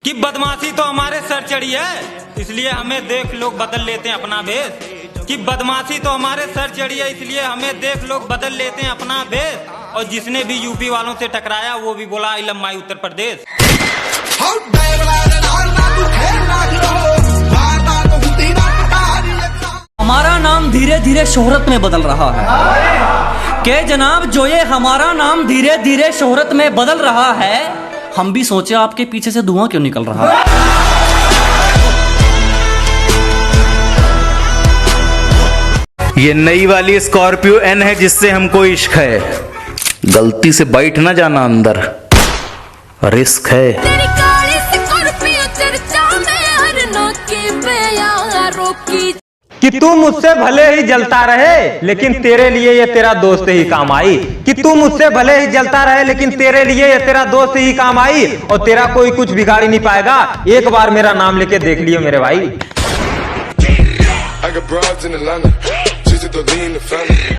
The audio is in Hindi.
कि बदमाशी तो हमारे सर चढ़ी है, इसलिए हमें देख लोग बदल लेते हैं अपना भेष। कि बदमाशी तो हमारे सर चढ़ी है, इसलिए हमें देख लोग बदल लेते हैं अपना भेष। और जिसने भी यूपी वालों से टकराया वो भी बोला I love my Uttar Pradesh. हमारा नाम धीरे धीरे शोहरत में बदल रहा है के जनाब, जो ये हमारा नाम धीरे धीरे शोहरत में बदल रहा है, हम भी सोचे आपके पीछे से धुआं क्यों निकल रहा है। ये नई वाली स्कॉर्पियो एन है जिससे हमको इश्क है, गलती से बैठ ना जाना अंदर, रिस्क है। तेरी काली स्कॉर्पियो चर्चा में हर नोकी पे यारों की। कि तू मुझसे भले ही जलता रहे लेकिन तेरे लिए ये तेरा दोस्त ही काम आई। कि तू मुझसे भले ही जलता रहे लेकिन तेरे लिए ये तेरा दोस्त ही काम आई। और तेरा कोई कुछ बिगाड़ ही नहीं पाएगा, एक बार मेरा नाम लेके देख लियो मेरे भाई।